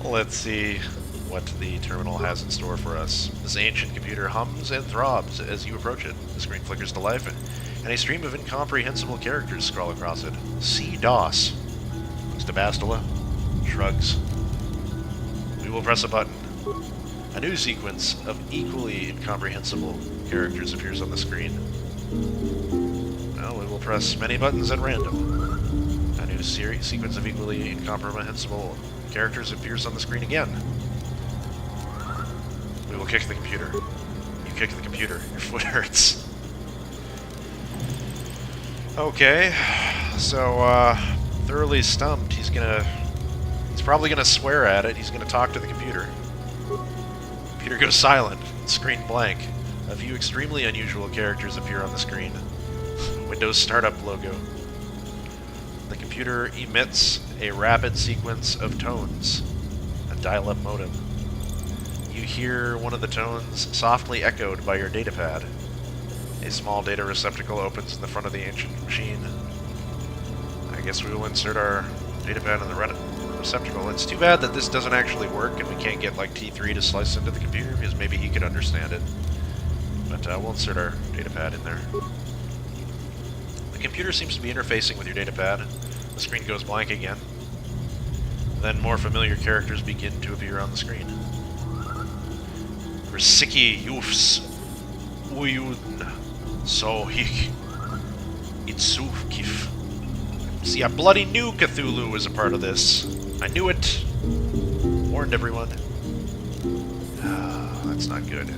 Let's see what the terminal has in store for us. This ancient computer hums and throbs as you approach it. The screen flickers to life, and a stream of incomprehensible characters scroll across it. See DOS. Looks to Bastila. Shrugs. We will press a button. A new sequence of equally incomprehensible characters appears on the screen. Well, we will press many buttons at random. A new sequence of equally incomprehensible characters appears on the screen again. We will kick the computer. You kick the computer. Your foot hurts. Okay, so, thoroughly stumped. He's probably gonna swear at it. He's gonna talk to the computer. Computer goes silent. Screen blank. A few extremely unusual characters appear on the screen. Windows startup logo. The computer emits a rapid sequence of tones. A dial-up modem. You hear one of the tones softly echoed by your datapad. A small data receptacle opens in the front of the ancient machine. I guess we will insert our datapad in the receptacle. It's too bad that this doesn't actually work and we can't get like T3 to slice into the computer, because maybe he could understand it. But we'll insert our datapad in there. The computer seems to be interfacing with your datapad. The screen goes blank again. Then more familiar characters begin to appear on the screen. Rsiki Yufs Uyun Sohik Itsukif. See, I bloody knew Cthulhu was a part of this. I knew it. Warned everyone. That's not good.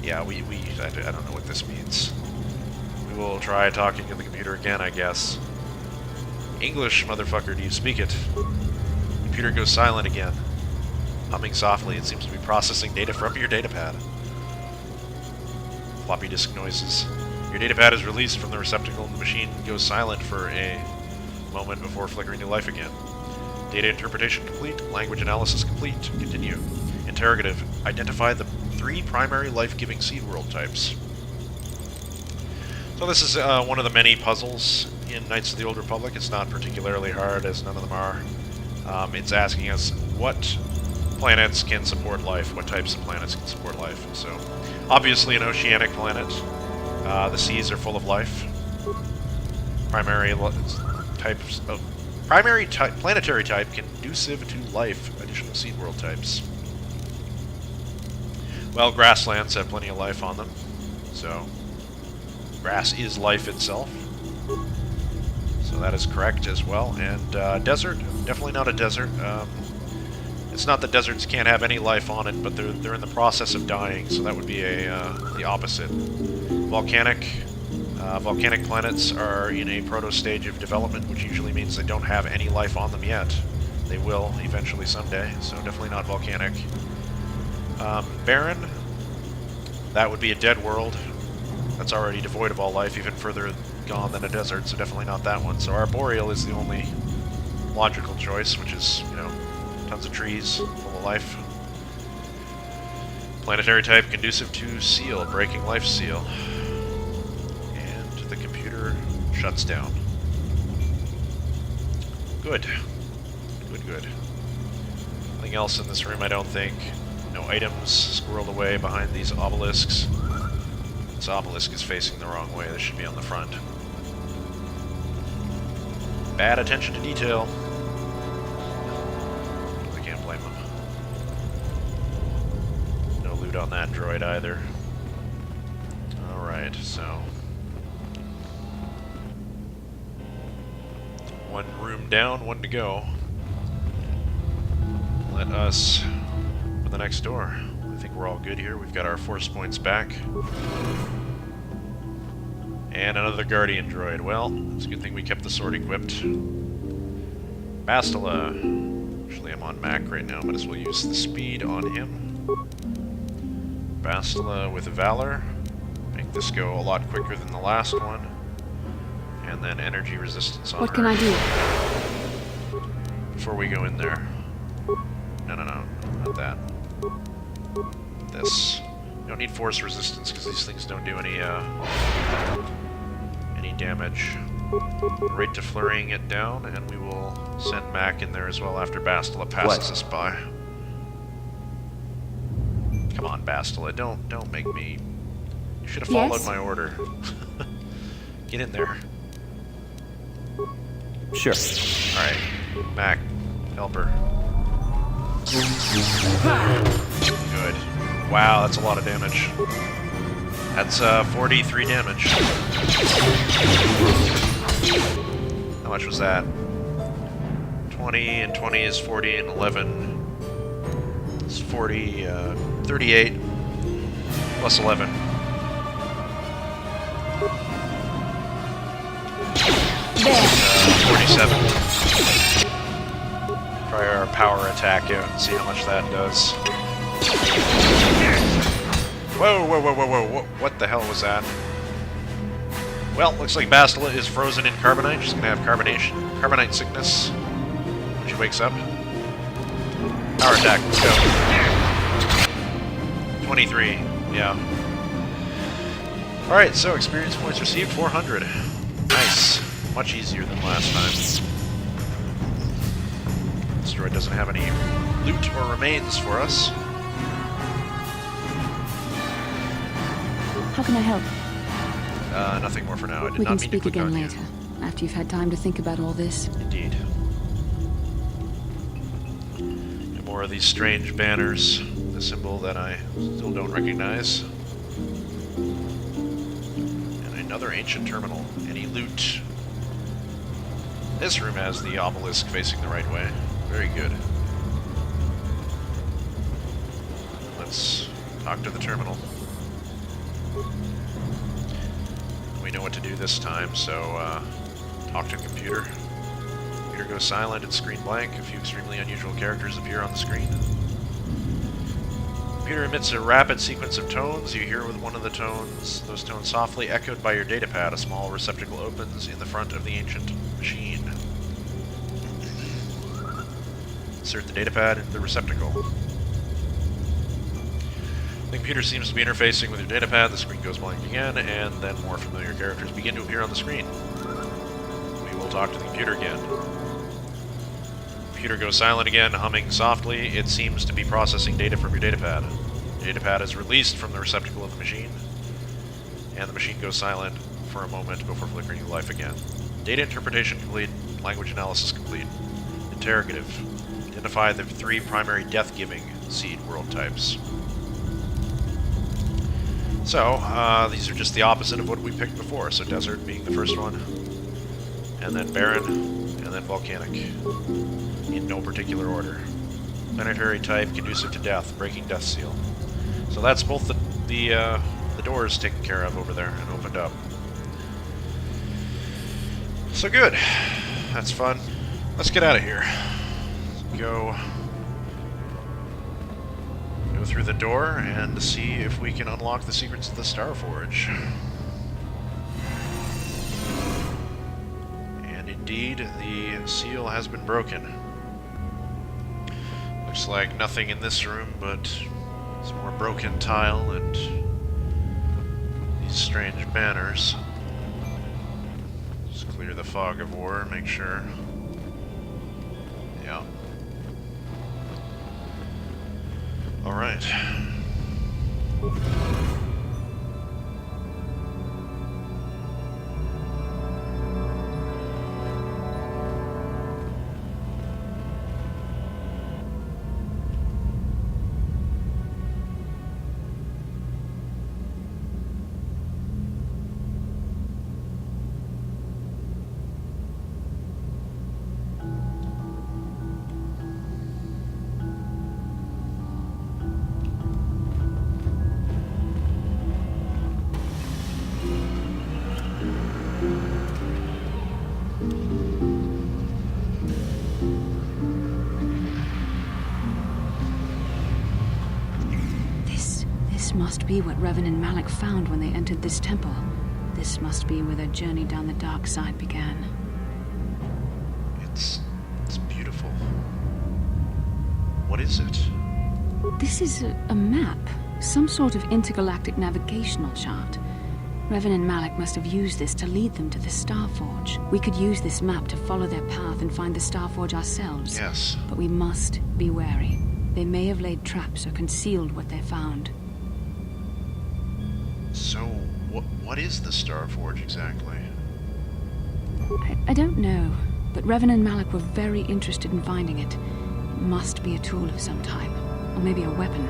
Yeah, I don't know what this means. We will try talking to the computer again, I guess. English, motherfucker, do you speak it? Computer goes silent again. Humming softly, it seems to be processing data from your datapad. Floppy disk noises. Your datapad is released from the receptacle and the machine goes silent for a moment before flickering to life again. Data interpretation complete. Language analysis complete. Continue. Interrogative. Identify the 3 primary life-giving seed world types. So this is one of the many puzzles in Knights of the Old Republic. It's not particularly hard, as none of them are. It's asking us what planets can support life, what types of planets can support life. So, obviously an oceanic planet. The seas are full of life. Planetary type conducive to life. Additional seed world types. Well, grasslands have plenty of life on them. So, grass is life itself. So that is correct as well. And desert, definitely not a desert. It's not that deserts can't have any life on it, but they're in the process of dying, so that would be the opposite. Volcanic planets are in a proto-stage of development, which usually means they don't have any life on them yet. They will eventually someday, so definitely not volcanic. Barren, that would be a dead world. That's already devoid of all life, even further gone than a desert, so definitely not that one. So arboreal is the only logical choice, which is, you know, tons of trees, full of life. Planetary type conducive to seal, breaking life seal. And the computer shuts down. Good. Good. Nothing else in this room, I don't think. No items squirreled away behind these obelisks. This obelisk is facing the wrong way. This should be on the front. Bad attention to detail. I can't blame them. No loot on that droid either. Alright, so... one room down, one to go. Let us... for the next door. I think we're all good here. We've got our force points back. And another Guardian droid. Well, it's a good thing we kept the sword equipped. Bastila. Actually, I'm on Mack right now. Might as well use the speed on him. Bastila with Valor. Make this go a lot quicker than the last one. And then energy resistance on her. What can I do? Before we go in there. No, not that. This. You don't need force resistance because these things don't do any damage. Right to flurrying it down, and we will Send Mack in there as well after Bastila passes us by. Come on, Bastila, don't make me... You should have followed my order. Get in there. Sure. Alright, Mack, help her. Good. Wow, that's a lot of damage. That's 43 damage. How much was that? 20 and 20 is 40 and 11. It's 40, 38 plus 11. There. 47. Try our power attack out and see how much that does. Whoa, whoa, whoa, whoa, whoa, what the hell was that? Well, looks like Bastila is frozen in carbonite. She's gonna have carbonite sickness when she wakes up. Power attack, let's go. 23, yeah. Alright, so experience points received, 400. Nice. Much easier than last time. This droid doesn't have any loot or remains for us. How can I help? Nothing more for now. I did We not can mean to speak click again on later, after you've had time to think about all this. you. Indeed. And more of these strange banners. The symbol that I still don't recognize. And another ancient terminal. Any loot? This room has the obelisk facing the right way. Very good. Let's talk to the terminal. We know what to do this time, so talk to the computer. Computer goes silent and screen blank. A few extremely unusual characters appear on the screen. Computer emits a rapid sequence of tones. You hear with one of the tones, those tones softly echoed by your datapad. A small receptacle opens in the front of the ancient machine. Insert the datapad into the receptacle. The computer seems to be interfacing with your datapad. The screen goes blank again, and then more familiar characters begin to appear on the screen. We will talk to the computer again. Computer goes silent again, humming softly. It seems to be processing data from your datapad. The datapad is released from the receptacle of the machine, and the machine goes silent for a moment before flickering to life again. Data interpretation complete. Language analysis complete. Interrogative. Identify the 3 primary death-giving seed world types. So, these are just the opposite of what we picked before. So desert being the first one, and then barren, and then volcanic. In no particular order. Planetary type, conducive to death, breaking death seal. So that's both the doors taken care of over there and opened up. So good. That's fun. Let's get out of here. Go through the door and see if we can unlock the secrets of the Starforge. And indeed, the seal has been broken. Looks like nothing in this room but some more broken tile and these strange banners. Just clear the fog of war, make sure. Yeah. Alright. This must be what Revan and Malak found when they entered this temple. This must be where their journey down the dark side began. It's beautiful. What is it? This is a map. Some sort of intergalactic navigational chart. Revan and Malak must have used this to lead them to the Starforge. We could use this map to follow their path and find the Starforge ourselves. Yes. But we must be wary. They may have laid traps or concealed what they found. So, what is the Starforge exactly? I don't know, but Revan and Malak were very interested in finding it. It must be a tool of some type, or maybe a weapon.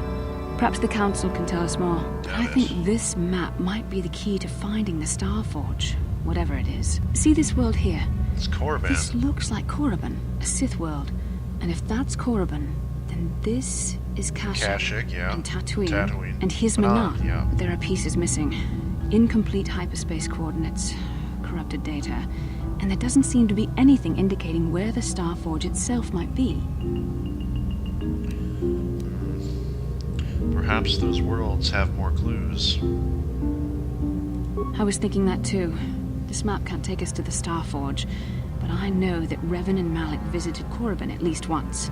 Perhaps the Council can tell us more. I think this map might be the key to finding the Starforge, whatever it is. See this world here? It's Korriban. This looks like Korriban, a Sith world. And if that's Korriban, then this is Kashyyyk, yeah. and Tatooine. And here's Manak. Yeah. There are pieces missing. Incomplete hyperspace coordinates, corrupted data, and there doesn't seem to be anything indicating where the Starforge itself might be. Perhaps those worlds have more clues. I was thinking that too. This map can't take us to the Starforge, but I know that Revan and Malak visited Korriban at least once.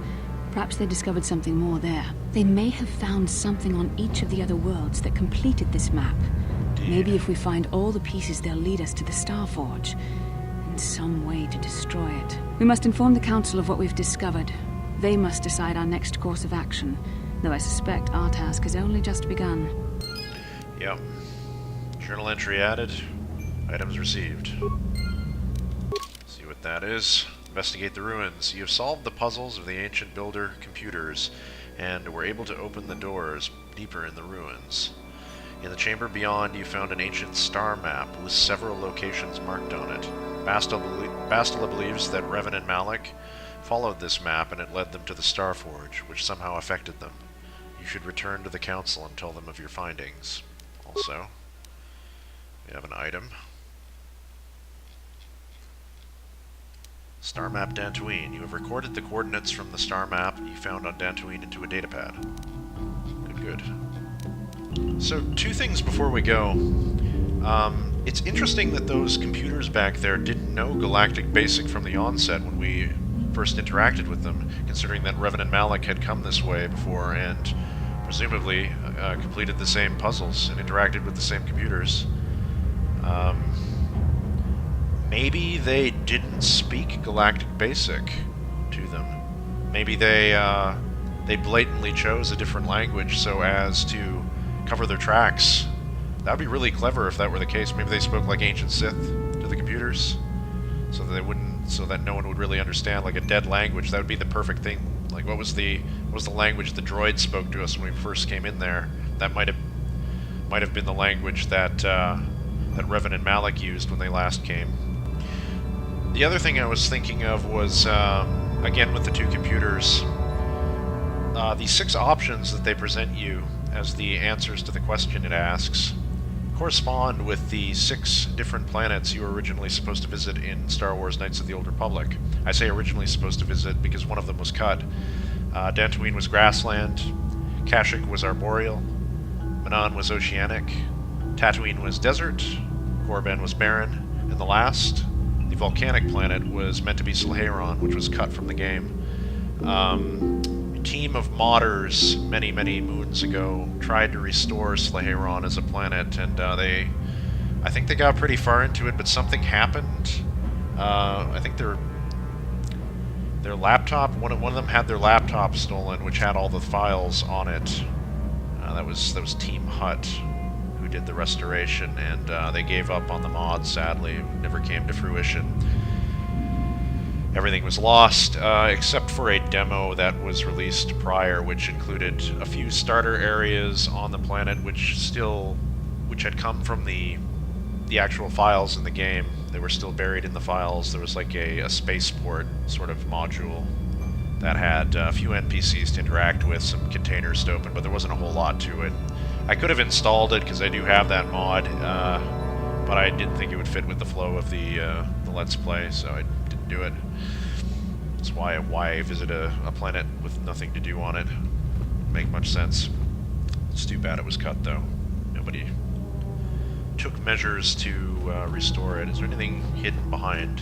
Perhaps they discovered something more there. They may have found something on each of the other worlds that completed this map. Maybe if we find all the pieces, they'll lead us to the Starforge, and some way to destroy it. We must inform the Council of what we've discovered. They must decide our next course of action, though I suspect our task has only just begun. Yep. Journal entry added. Items received. See what that is. Investigate the ruins. You have solved the puzzles of the ancient builder computers, and were able to open the doors deeper in the ruins. In the chamber beyond, you found an ancient star map with several locations marked on it. Bastila believes that Revan and Malak followed this map and it led them to the Starforge, which somehow affected them. You should return to the Council and tell them of your findings. Also, we have an item. Star map Dantooine. You have recorded the coordinates from the star map you found on Dantooine into a datapad. Good. So, two things before we go. It's interesting that those computers back there didn't know Galactic Basic from the onset when we first interacted with them, considering that Revan and Malak had come this way before and presumably completed the same puzzles and interacted with the same computers. Maybe they didn't speak Galactic Basic to them. Maybe they blatantly chose a different language so as to cover their tracks. That would be really clever if that were the case. Maybe they spoke like ancient Sith to the computers, so that no one would really understand, like a dead language. That would be the perfect thing. Like, what was the language the droid spoke to us when we first came in there? That might have been the language that that Revan and Malak used when they last came. The other thing I was thinking of was, again with the two computers, the 6 options that they present you as the answers to the question it asks correspond with the 6 different planets you were originally supposed to visit in Star Wars Knights of the Old Republic. I say originally supposed to visit because one of them was cut. Dantooine was grassland, Kashyyyk was arboreal, Manan was oceanic, Tatooine was desert, Korriban was barren, and the last, the volcanic planet, was meant to be Slhaeron, which was cut from the game. A team of modders many moons ago tried to restore Slhaeron as a planet, and I think they got pretty far into it, but something happened. I think their laptop, one of them had their laptop stolen, which had all the files on it. That was Team Hut who did the restoration, and they gave up on the mod, sadly. It never came to fruition. Everything was lost, except for a demo that was released prior, which included a few starter areas on the planet, which had come from the actual files in the game. They were still buried in the files. There was like a spaceport sort of module that had a few NPCs to interact with, some containers to open, but there wasn't a whole lot to it. I could have installed it because I do have that mod, but I didn't think it would fit with the flow of the Let's Play, so I didn't do it. That's why visit a planet with nothing to do on it. Wouldn't make much sense. It's too bad it was cut, though. Nobody took measures to restore it. Is there anything hidden behind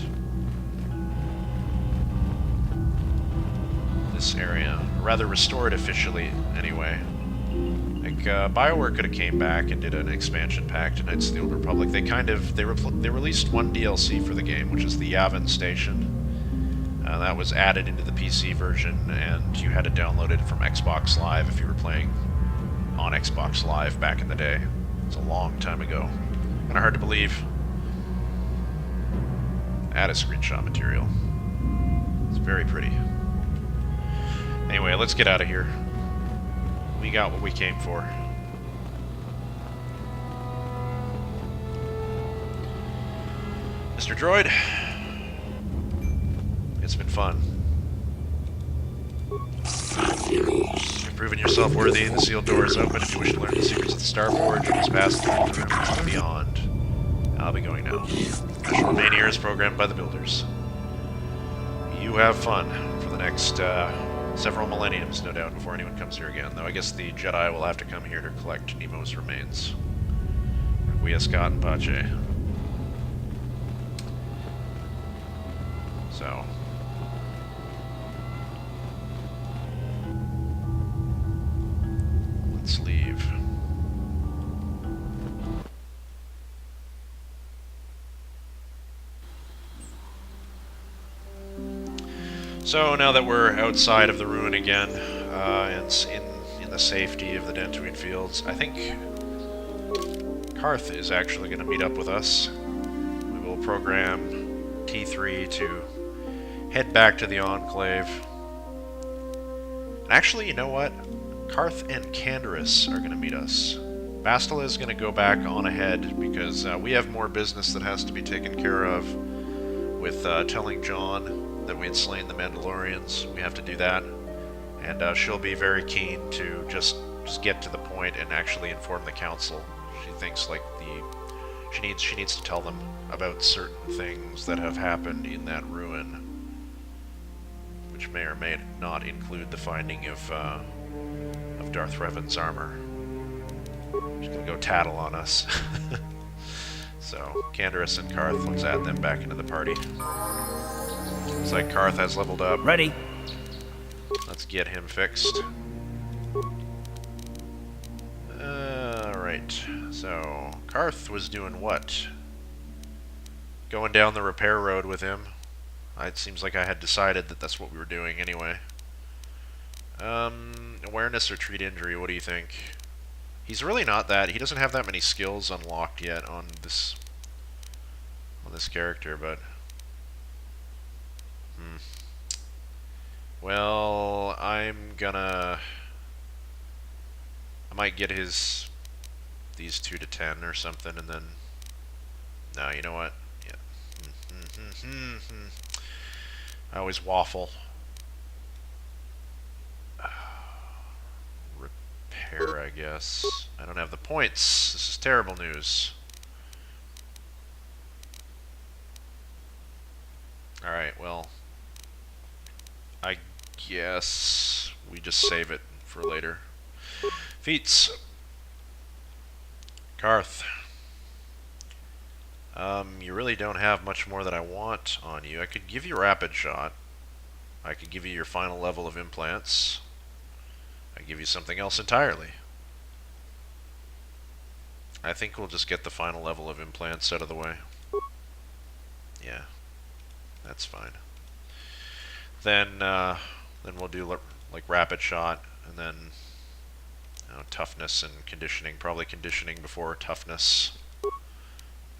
this area? Or rather, restore it officially, anyway. Like, Bioware could have came back and did an expansion pack to Knights of the Old Republic. They released one DLC for the game, which is the Yavin Station. That was added into the PC version, and you had to download it from Xbox Live if you were playing on Xbox Live back in the day. It's a long time ago. Kind of hard to believe. Add a screenshot material. It's very pretty. Anyway, let's get out of here. We got what we came for. Mr. Droid, it's been fun. You've proven yourself worthy. The sealed door is open if you wish to learn the secrets of the Star Forge. You must pass through the rooms and beyond. I'll be going now. I shall remain here as programmed by the builders. You have fun for the next several millenniums, no doubt, before anyone comes here again. Though I guess the Jedi will have to come here to collect Nemo's remains. Requiescat and Pace. So... let's leave. So now that we're outside of the ruin again, and in the safety of the Dantooine Fields, I think Carth is actually going to meet up with us. We will program T3 to head back to the Enclave. And actually, you know what? Carth and Canderous are going to meet us. Bastila is going to go back on ahead because we have more business that has to be taken care of with telling John that we had slain the Mandalorians. We have to do that, and she'll be very keen to just get to the point and actually inform the council. She thinks like she needs to tell them about certain things that have happened in that ruin, which may or may not include the finding of Darth Revan's armor. She's gonna go tattle on us. So Canderous and Carth, let's add them back into the party. Looks like Carth has leveled up. Ready. Let's get him fixed. Alright, so Carth was doing what? Going down the repair road with him. It seems like I had decided that that's what we were doing anyway. Awareness or treat injury, what do you think? He's really not that. He doesn't have that many skills unlocked yet on this character, but... Well, I might get these two to 10 or something, and then... No, you know what? Yeah. I always waffle. Repair, I guess. I don't have the points. This is terrible news. Alright, well... I guess we just save it for later. Feats. Carth. You really don't have much more that I want on you. I could give you Rapid Shot. I could give you your final level of implants. I could give you something else entirely. I think we'll just get the final level of implants out of the way. Yeah, that's fine. Then we'll do like Rapid Shot, and then toughness and conditioning. Probably conditioning before toughness.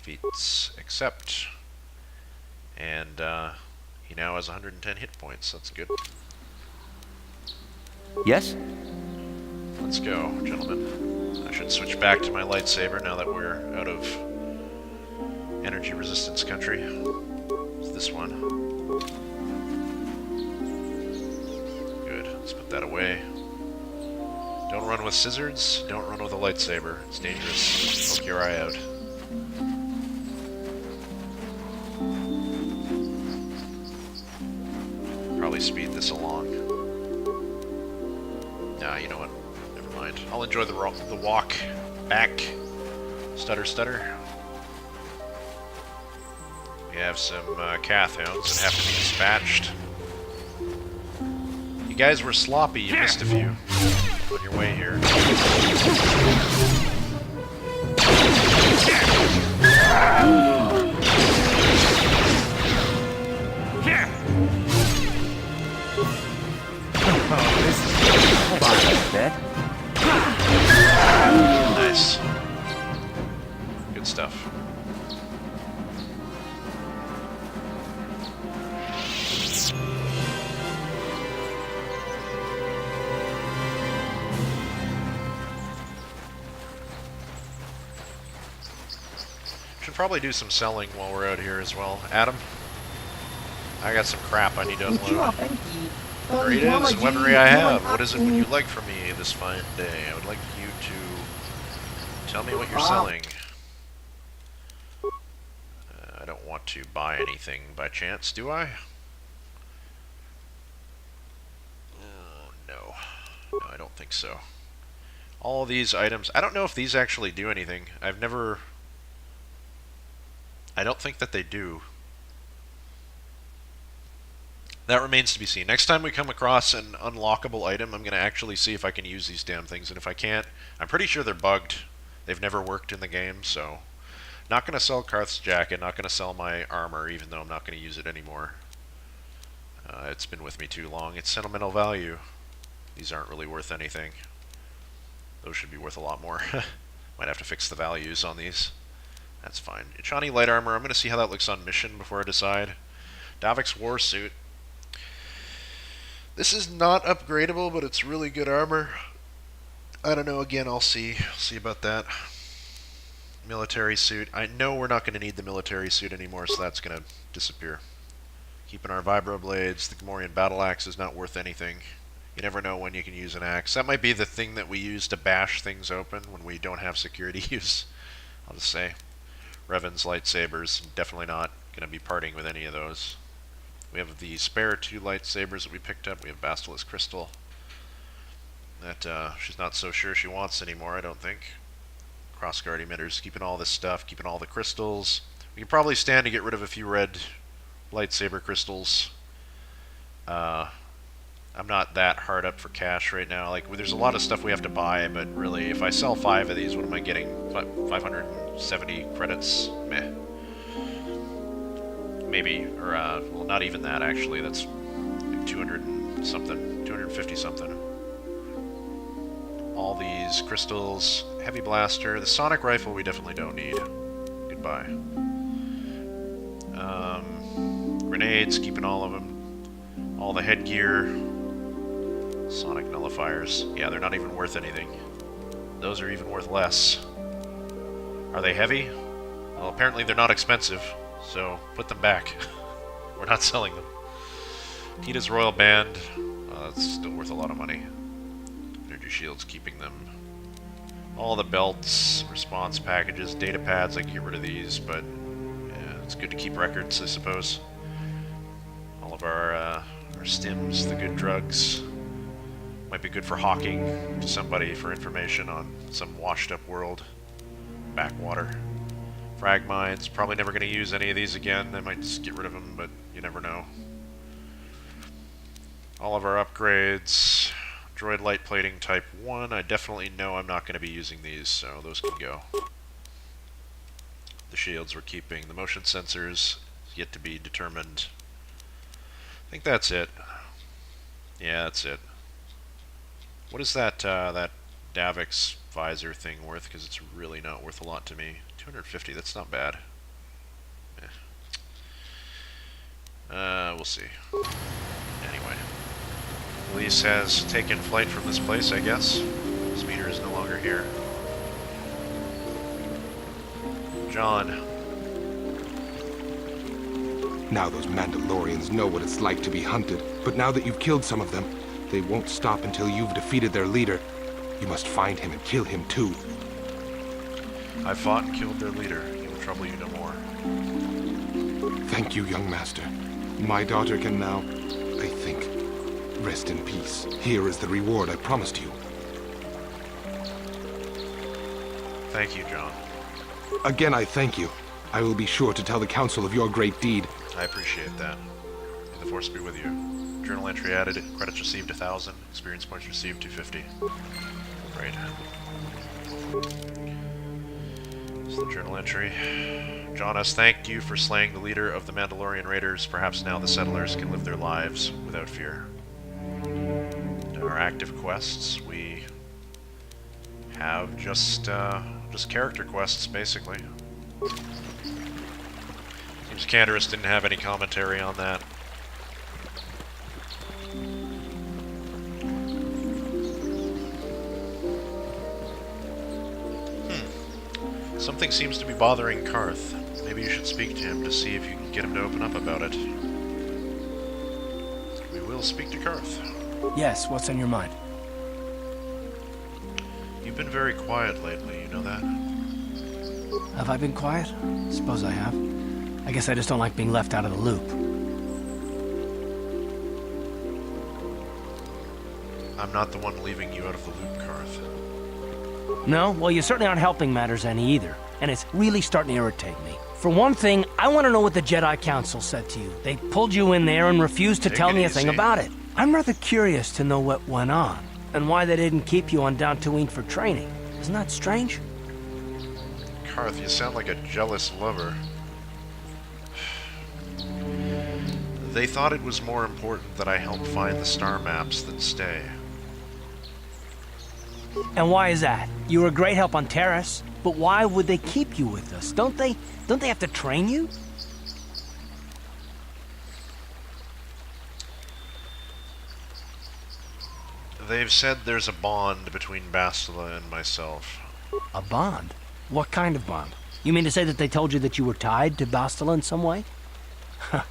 Feats accept, and he now has 110 hit points. That's good. Yes? Let's go, gentlemen. I should switch back to my lightsaber now that we're out of energy resistance country. It's this one. Good. Let's put that away. Don't run with scissors. Don't run with a lightsaber. It's dangerous. Poke your eye out. Probably speed this along. Nah, you know what? Never mind. I'll enjoy the walk back. Stutter, stutter. We have some Cath hounds that have to be dispatched. You guys were sloppy. You missed a few. on your way here. Nice. Good stuff. Should probably do some selling while we're out here as well. Adam, I got some crap I need to unload. Greetings, weaponry I have. What is it would you like from me this fine day? I would like you to tell me what you're selling. I don't want to buy anything by chance, do I? No. No, I don't think so. All these items, I don't know if these actually do anything. I don't think that they do. That remains to be seen. Next time we come across an unlockable item, I'm going to actually see if I can use these damn things. And if I can't, I'm pretty sure they're bugged. They've never worked in the game, so... Not going to sell Carth's jacket, not going to sell my armor, even though I'm not going to use it anymore. It's been with me too long. It's sentimental value. These aren't really worth anything. Those should be worth a lot more. Might have to fix the values on these. That's fine. Ichani light armor, I'm going to see how that looks on mission before I decide. Davik's war suit. This is not upgradable, but it's really good armor. I don't know, again, I'll see. See about that. Military suit. I know we're not going to need the military suit anymore, so that's going to disappear. Keeping our vibroblades. The Gamorrean battle axe is not worth anything. You never know when you can use an axe. That might be the thing that we use to bash things open when we don't have security use. I'll just say. Revan's lightsabers. Definitely not going to be parting with any of those. We have the spare 2 lightsabers that we picked up. We have Bastila's crystal. That she's not so sure she wants anymore, I don't think. Crossguard emitters, keeping all this stuff, keeping all the crystals. We can probably stand to get rid of a few red lightsaber crystals. I'm not that hard up for cash right now. Like, there's a lot of stuff we have to buy, but really, if I sell 5 of these, what am I getting? 570 credits? Meh. Maybe, or, well, not even that, actually. That's like 200 and something, 250 something. All these crystals, heavy blaster, the sonic rifle we definitely don't need. Goodbye. Grenades, keeping all of them. All the headgear. Sonic nullifiers. Yeah, they're not even worth anything. Those are even worth less. Are they heavy? Well, apparently they're not expensive, so put them back. We're not selling them. Tita's Royal Band. That's still worth a lot of money. Energy shields, keeping them. All the belts, response packages, data pads, I can get rid of these, but yeah, it's good to keep records, I suppose. All of our stims, the good drugs. Might be good for hawking to somebody for information on some washed up world. Backwater. Frag mines, probably never going to use any of these again. I might just get rid of them, but you never know. All of our upgrades. Droid light plating type 1. I definitely know I'm not going to be using these, so those can go. The shields we're keeping. The motion sensors yet to be determined. I think that's it. Yeah, that's it. What is that that Davik's visor thing worth? Because it's really not worth a lot to me. 250, that's not bad. We'll see. Anyway. Police has taken flight from this place, I guess. Speeder is no longer here. John. Now those Mandalorians know what it's like to be hunted, but now that you've killed some of them, they won't stop until you've defeated their leader. You must find him and kill him too. I fought and killed their leader. He will trouble you no more. Thank you, young master. My daughter can now, I think, rest in peace. Here is the reward I promised you. Thank you, John. Again, I thank you. I will be sure to tell the council of your great deed. I appreciate that. May the Force be with you. Journal entry added. Credits received 1,000. Experience points received 250. Right. This is the journal entry. John S. Thank you for slaying the leader of the Mandalorian Raiders. Perhaps now the settlers can live their lives without fear. Our active quests, we have just character quests, basically. Seems Canderous didn't have any commentary on that. Something seems to be bothering Carth. Maybe you should speak to him to see if you can get him to open up about it. We will speak to Carth. Yes, what's on your mind? You've been very quiet lately, you know that? Have I been quiet? Suppose I have. I guess I just don't like being left out of the loop. I'm not the one leaving you out of the loop, Carth. No? Well, you certainly aren't helping matters any either. And it's really starting to irritate me. For one thing, I want to know what the Jedi Council said to you. They pulled you in there and refused to tell me a thing about it. I'm rather curious to know what went on, and why they didn't keep you on Dantooine for training. Isn't that strange? Carth, you sound like a jealous lover. They thought it was more important that I help find the star maps than stay. And why is that? You were a great help on Terrace, but why would they keep you with us? Don't they have to train you? They've said there's a bond between Bastila and myself. A bond? What kind of bond? You mean to say that they told you that you were tied to Bastila in some way? I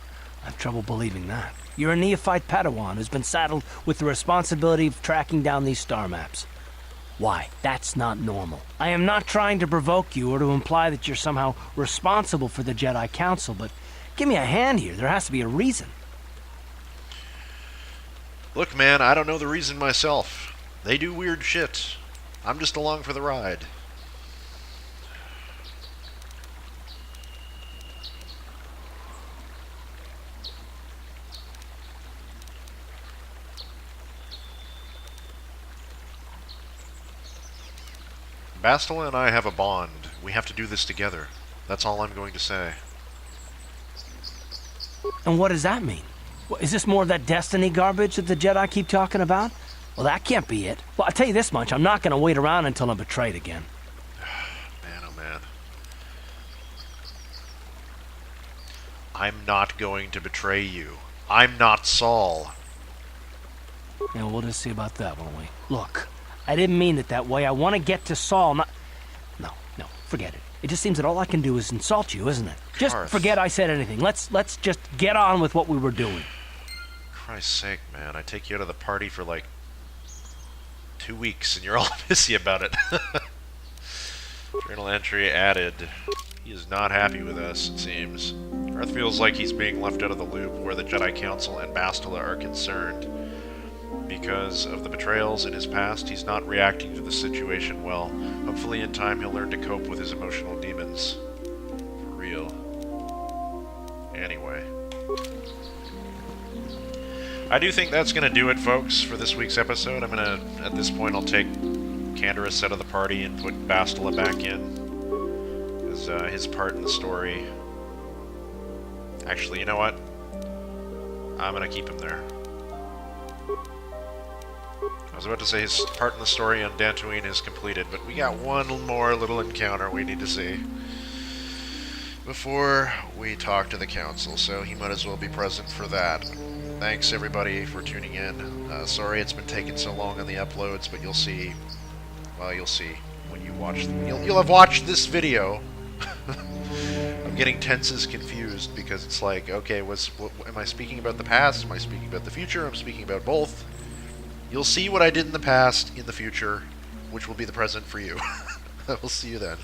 have trouble believing that. You're a neophyte Padawan who's been saddled with the responsibility of tracking down these star maps. Why? That's not normal. I am not trying to provoke you or to imply that you're somehow responsible for the Jedi Council, but give me a hand here. There has to be a reason. Look, man, I don't know the reason myself. They do weird shit. I'm just along for the ride. Bastila and I have a bond. We have to do this together. That's all I'm going to say. And what does that mean? Is this more of that destiny garbage that the Jedi keep talking about? Well, that can't be it. Well, I'll tell you this much. I'm not going to wait around until I'm betrayed again. Man, oh man. I'm not going to betray you. I'm not Saul. Yeah, we'll just see about that, won't we? Look, I didn't mean it that way. I want to get to Saul, not... No, forget it. It just seems that all I can do is insult you, isn't it? Just Carth. forget I said anything. Let's just get on with what we were doing. Christ's sake, man. I take you out of the party for like 2 weeks and you're all pissy about it. Journal entry added. He is not happy with us, it seems. Carth feels like he's being left out of the loop where the Jedi Council and Bastila are concerned. Because of the betrayals in his past, he's not reacting to the situation well. Hopefully in time he'll learn to cope with his emotional demons. For real. Anyway. I do think that's going to do it, folks, for this week's episode. I'm going to, at this point, I'll take Canderous out of the party and put Bastila back in. As his part in the story. Actually, you know what? I'm going to keep him there. I was about to say his part in the story on Dantooine is completed, but we got one more little encounter we need to see before we talk to the council, so he might as well be present for that. Thanks everybody for tuning in. Sorry it's been taking so long on the uploads, but you'll see. Well, you'll see when you watch. You'll have watched this video. I'm getting tenses confused because it's like, okay, am I speaking about the past? Am I speaking about the future? I'm speaking about both. You'll see what I did in the past, in the future, which will be the present for you. I will see you then.